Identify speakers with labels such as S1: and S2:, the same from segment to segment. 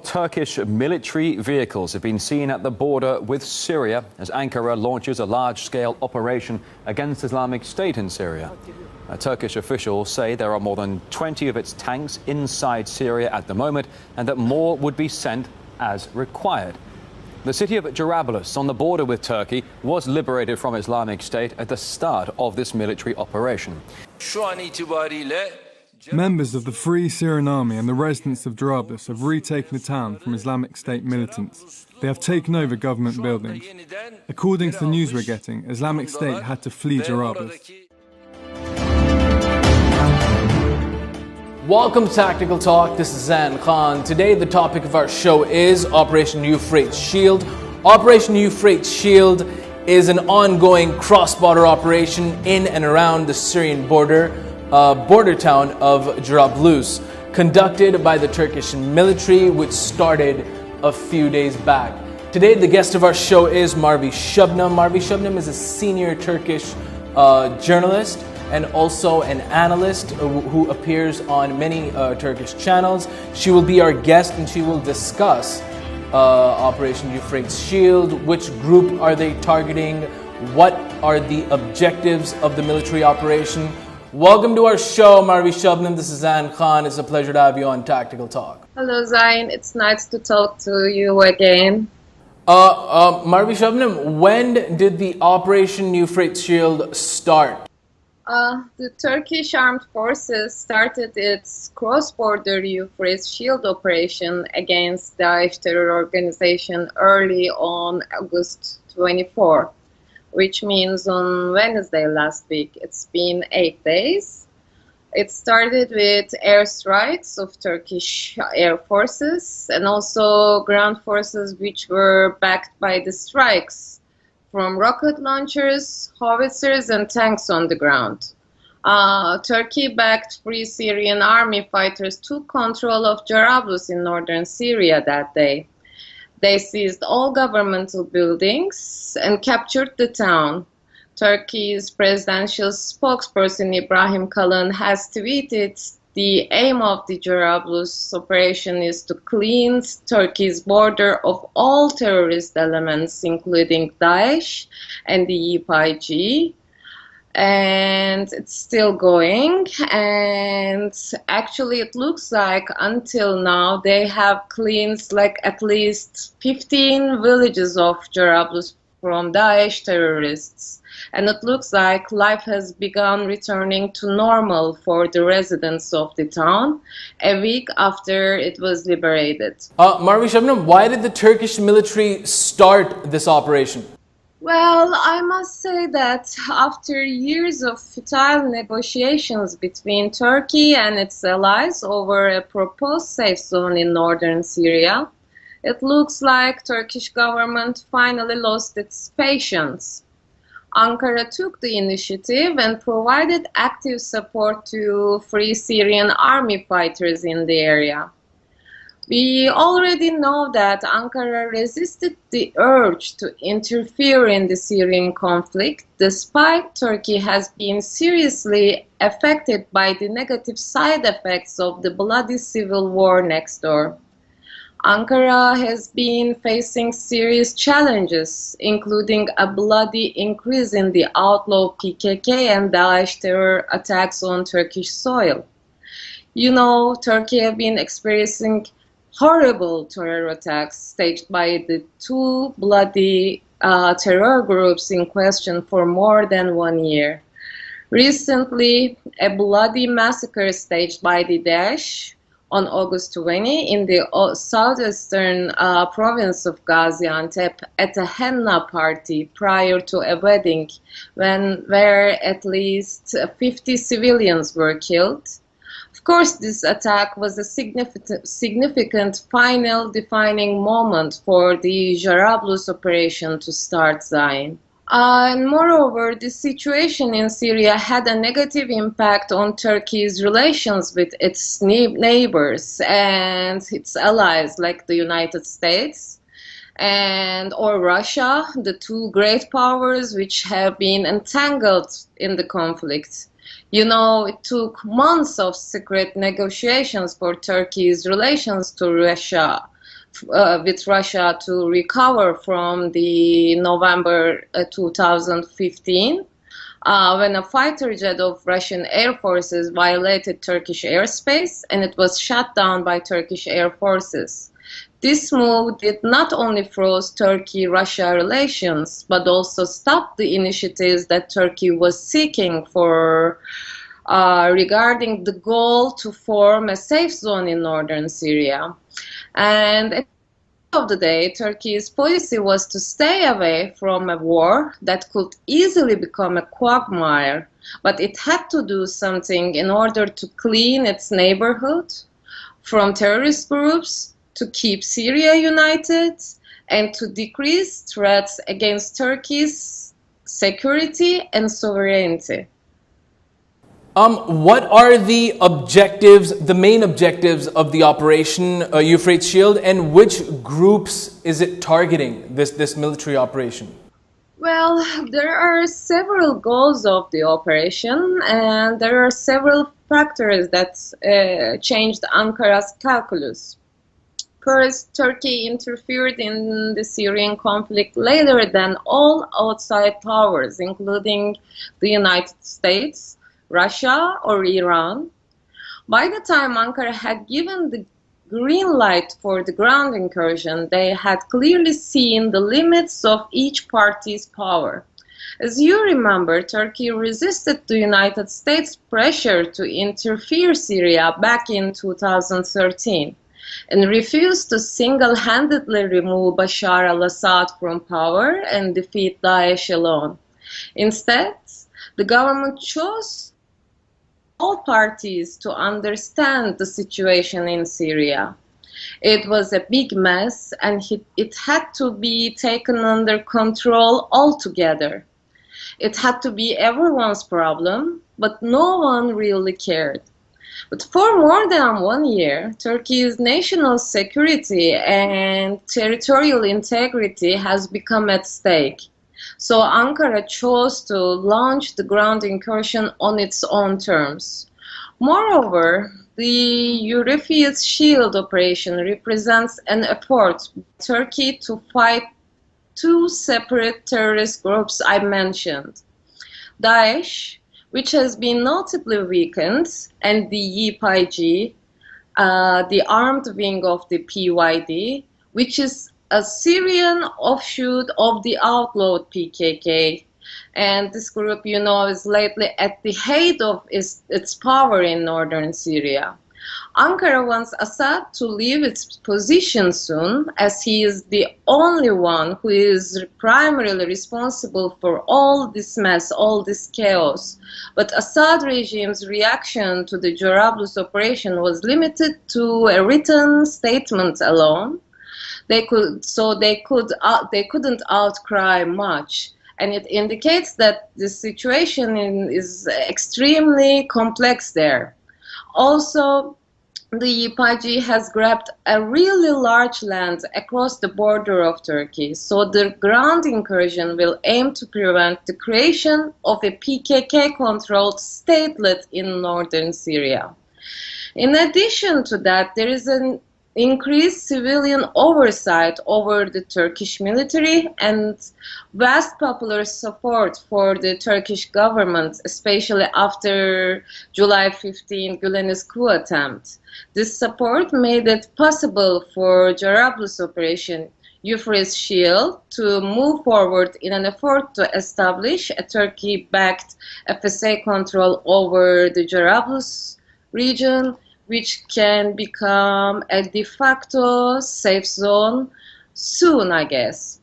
S1: Turkish military vehicles have been seen at the border with Syria as Ankara launches a large-scale operation against Islamic State in Syria. Turkish officials say there are more than 20 of its tanks inside Syria at the moment and that more would be sent as required. The city of Jarablus on the border with Turkey was liberated from Islamic State at the start of this military operation.
S2: Members of the Free Syrian Army and the residents of Jarablus have retaken the town from Islamic State militants. They have taken over government buildings. According to the news we're getting, Islamic State had to flee Jarablus.
S3: Welcome to Tactical Talk. This is Zain Khan. Today the topic of our show is Operation Euphrates Shield. Operation Euphrates Shield is an ongoing cross-border operation in and around the Syrian border town of Jarablus, conducted by the Turkish military, which started a few days back. Today the guest of our show is Merve Sebnem. Merve Sebnem is a senior Turkish journalist and also an analyst who appears on many Turkish channels. She will be our guest and she will discuss Operation Euphrates Shield, which group are they targeting, what are the objectives of the military operation. Welcome to our show, Merve Sebnem. This is Zain Khan. It's a pleasure to have you on Tactical Talk.
S4: Hello, Zain. It's nice to talk to you again.
S3: Merve Sebnem, when did the Operation Euphrates Shield start?
S4: The Turkish Armed Forces started its cross-border Euphrates Shield operation against the Daesh terror organization early on August 24, which means on Wednesday last week. It's been 8 days. It started with airstrikes of Turkish air forces and also ground forces which were backed by the strikes from rocket launchers, howitzers and tanks on the ground. Turkey-backed Free Syrian Army fighters took control of Jarablus in northern Syria that day. They seized all governmental buildings and captured the town. Turkey's presidential spokesperson Ibrahim Kalın has tweeted, "The aim of the Jarablus operation is to cleanse Turkey's border of all terrorist elements, including Daesh and the YPG." And it's still going, and actually it looks like until now they have cleansed like at least 15 villages of Jarablus from Daesh terrorists, and it looks like life has begun returning to normal for the residents of the town a week after it was liberated.
S3: Merve Sebnem, why did the Turkish military start this operation?
S4: Well, I must say that after years of futile negotiations between Turkey and its allies over a proposed safe zone in northern Syria, it looks like Turkish government finally lost its patience. Ankara took the initiative and provided active support to Free Syrian Army fighters in the area. We already know that Ankara resisted the urge to interfere in the Syrian conflict, despite Turkey has been seriously affected by the negative side effects of the bloody civil war next door. Ankara has been facing serious challenges, including a bloody increase in the outlaw PKK and Daesh terror attacks on Turkish soil. You know, Turkey has been experiencing horrible terror attacks staged by the two bloody terror groups in question for more than 1 year. Recently, a bloody massacre staged by the Daesh on August 20 in the southeastern province of Gaziantep at a henna party prior to a wedding where at least 50 civilians were killed. Of course, this attack was a significant final defining moment for the Jarablus operation to start, Zain. And moreover, the situation in Syria had a negative impact on Turkey's relations with its neighbors and its allies like the United States or Russia, the two great powers which have been entangled in the conflict. You know, it took months of secret negotiations for Turkey's relations to Russia with Russia to recover from the November 2015, when a fighter jet of Russian Air Forces violated Turkish airspace and it was shot down by Turkish Air Forces. This move did not only froze Turkey-Russia relations, but also stopped the initiatives that Turkey was seeking for regarding the goal to form a safe zone in northern Syria. And at the end of the day, Turkey's policy was to stay away from a war that could easily become a quagmire, but it had to do something in order to clean its neighborhood from terrorist groups, to keep Syria united, and to decrease threats against Turkey's security and sovereignty.
S3: What are the objectives, the main objectives of the Operation Euphrates Shield, and which groups is it targeting, this military operation?
S4: Well, there are several goals of the operation, and there are several factors that changed Ankara's calculus. First, Turkey interfered in the Syrian conflict later than all outside powers, including the United States, Russia, or Iran. By the time Ankara had given the green light for the ground incursion, they had clearly seen the limits of each party's power. As you remember, Turkey resisted the United States' pressure to interfere Syria back in 2013. And refused to single-handedly remove Bashar al-Assad from power and defeat Daesh alone. Instead, the government chose all parties to understand the situation in Syria. It was a big mess, and it had to be taken under control altogether. It had to be everyone's problem, but no one really cared. But for more than 1 year, Turkey's national security and territorial integrity has become at stake. So Ankara chose to launch the ground incursion on its own terms. Moreover, the Euphrates Shield operation represents an effort by Turkey to fight two separate terrorist groups I mentioned: Daesh, which has been notably weakened, and the YPG, the armed wing of the PYD, which is a Syrian offshoot of the outlawed PKK. And this group, you know, is lately at the height of its power in northern Syria. Ankara wants Assad to leave its position soon, as he is the only one who is primarily responsible for all this mess, all this chaos. But Assad regime's reaction to the Jarablus operation was limited to a written statement alone. They couldn't outcry much, and it indicates that the situation is extremely complex there. Also, the YPG has grabbed a really large land across the border of Turkey, so the ground incursion will aim to prevent the creation of a PKK-controlled statelet in northern Syria. In addition to that, there is an increased civilian oversight over the Turkish military and vast popular support for the Turkish government, especially after July 15 Gülen's coup attempt. This support made it possible for Jarablus Operation Euphrates Shield to move forward in an effort to establish a Turkey-backed FSA control over the Jarablus region, which can become a de facto safe zone soon, I guess.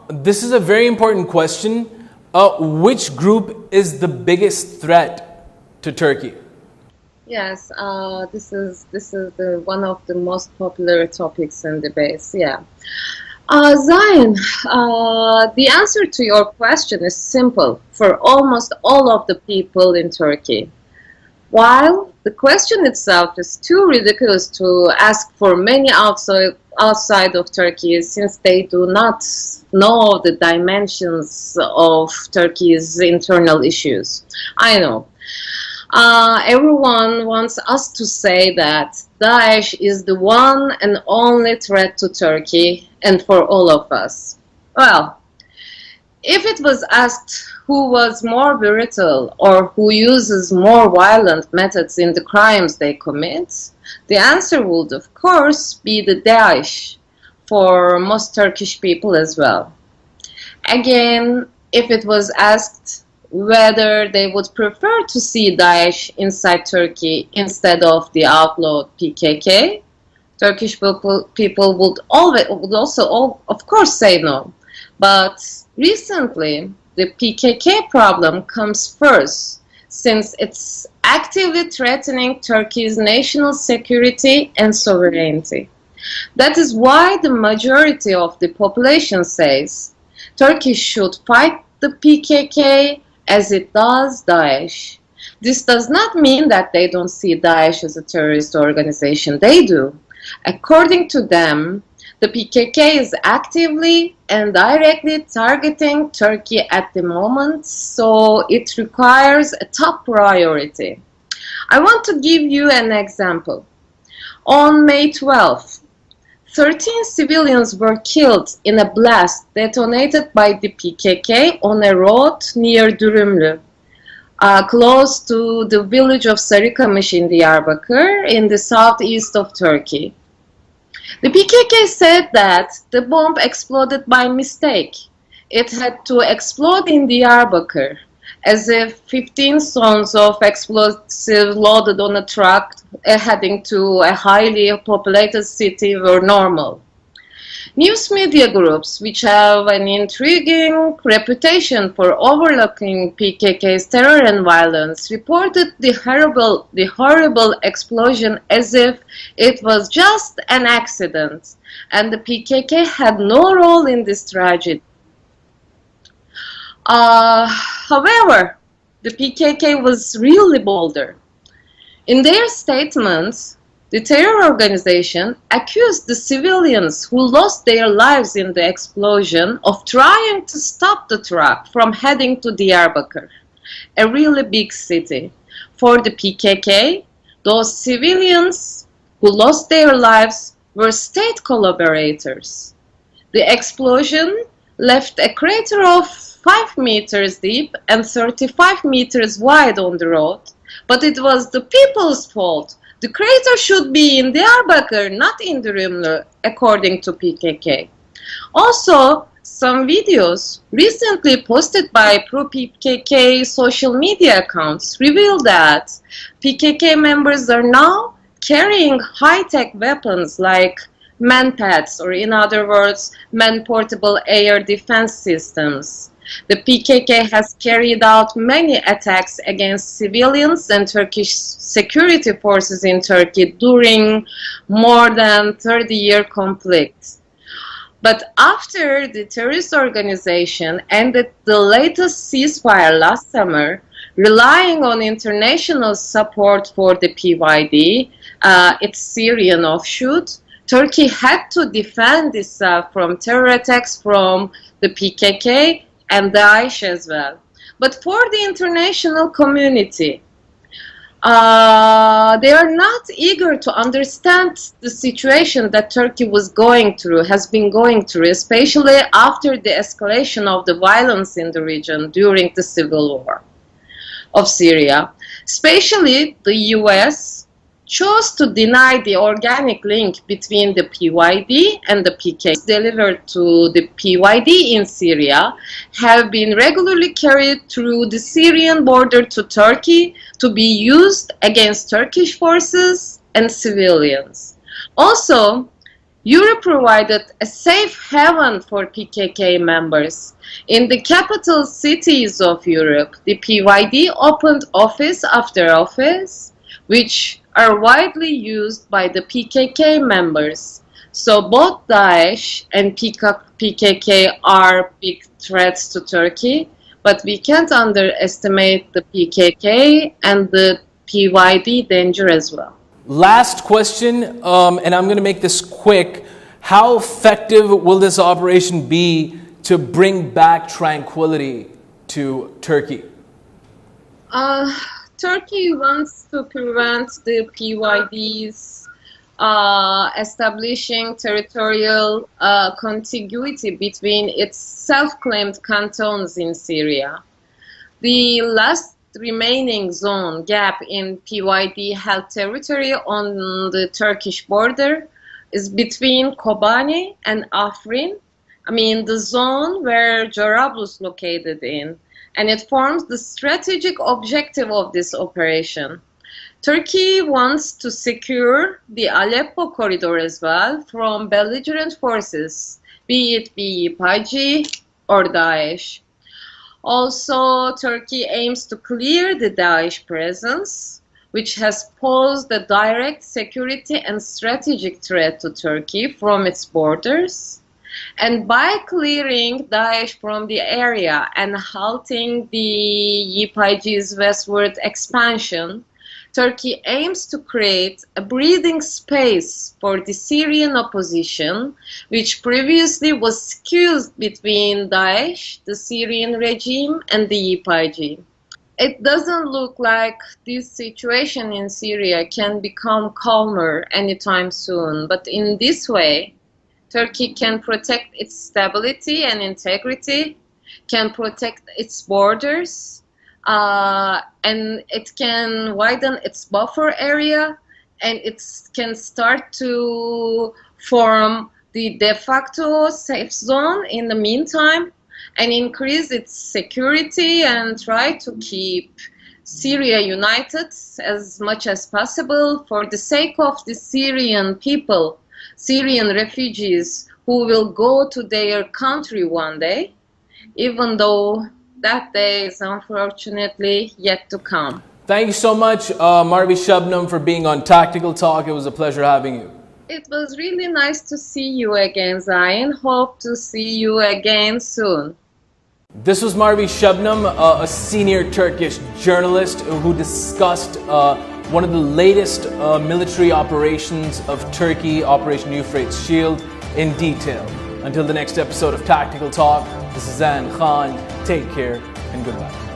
S3: This is a very important question. Which group is the biggest threat to Turkey?
S4: Yes, this is one of the most popular topics in debates. Yeah, Zain, the answer to your question is simple for almost all of the people in Turkey. While the question itself is too ridiculous to ask for many outside of Turkey, since they do not know the dimensions of Turkey's internal issues. I know. Everyone wants us to say that Daesh is the one and only threat to Turkey and for all of us. Well, if it was asked who was more brutal or who uses more violent methods in the crimes they commit, the answer would, of course, be the Daesh for most Turkish people as well. Again, if it was asked whether they would prefer to see Daesh inside Turkey instead of the outlawed PKK, Turkish people would also, of course, say no. But recently, the PKK problem comes first, since it's actively threatening Turkey's national security and sovereignty. That is why the majority of the population says Turkey should fight the PKK as it does Daesh. This does not mean that they don't see Daesh as a terrorist organization. They do. According to them, the PKK is actively and directly targeting Turkey at the moment, so it requires a top priority. I want to give you an example. On May 12th, 13 civilians were killed in a blast detonated by the PKK on a road near Dürümlü, close to the village of Sarıkamış in Diyarbakır in the southeast of Turkey. The PKK said that the bomb exploded by mistake. It had to explode in Diyarbakır, as if 15 tons of explosives loaded on a truck heading to a highly populated city were normal. News media groups, which have an intriguing reputation for overlooking PKK's terror and violence, reported the horrible explosion as if it was just an accident, and the PKK had no role in this tragedy. However, the PKK was really bolder. In their statements, the terror organization accused the civilians who lost their lives in the explosion of trying to stop the truck from heading to Diyarbakır, a really big city. For the PKK, those civilians who lost their lives were state collaborators. The explosion left a crater of 5 meters deep and 35 meters wide on the road, but it was the people's fault. The crater should be in Diyarbakır, not in Dürümlü, according to PKK. Also, some videos recently posted by pro-PKK social media accounts reveal that PKK members are now carrying high-tech weapons like manpads, or in other words, man-portable air defense systems. The PKK has carried out many attacks against civilians and Turkish security forces in Turkey during more than 30-year conflict. But after the terrorist organization ended the latest ceasefire last summer, relying on international support for the PYD, its Syrian offshoot, Turkey had to defend itself from terror attacks from the PKK and Daesh as well. But for the international community, they are not eager to understand the situation that Turkey has been going through, especially after the escalation of the violence in the region during the civil war of Syria. Especially the US chose to deny the organic link between the PYD and the PKK delivered to the PYD in Syria have been regularly carried through the Syrian border to Turkey to be used against Turkish forces and civilians. Also, Europe provided a safe haven for PKK members. In the capital cities of Europe, the PYD opened office after office, which are widely used by the PKK members. So both Daesh and PKK are big threats to Turkey, but we can't underestimate the PKK and the PYD danger as well.
S3: Last question, and I'm going to make this quick. How effective will this operation be to bring back tranquility to Turkey?
S4: Turkey wants to prevent the PYD's establishing territorial contiguity between its self-claimed cantons in Syria. The last remaining zone gap in PYD-held territory on the Turkish border is between Kobani and Afrin, the zone where Jarablus is located in, and it forms the strategic objective of this operation. Turkey wants to secure the Aleppo corridor as well from belligerent forces, be it YPG or Daesh. Also, Turkey aims to clear the Daesh presence, which has posed a direct security and strategic threat to Turkey from its borders. And by clearing Daesh from the area and halting the YPG's westward expansion, Turkey aims to create a breathing space for the Syrian opposition, which previously was skewed between Daesh, the Syrian regime, and the YPG. It doesn't look like this situation in Syria can become calmer anytime soon, but in this way, Turkey can protect its stability and integrity, can protect its borders, and it can widen its buffer area, and it can start to form the de facto safe zone in the meantime, and increase its security and try to keep Syria united as much as possible for the sake of the Syrian people, Syrian refugees who will go to their country one day, even though that day is unfortunately yet to come.
S3: Thank you so much, Merve Sebnem, for being on Tactical Talk. It was a pleasure having you.
S4: It was really nice to see you again, Zain. Hope to see you again soon.
S3: This was Merve Sebnem, a senior Turkish journalist who discussed one of the latest military operations of Turkey, Operation Euphrates Shield, in detail. Until the next episode of Tactical Talk, this is Zain Khan. Take care and goodbye.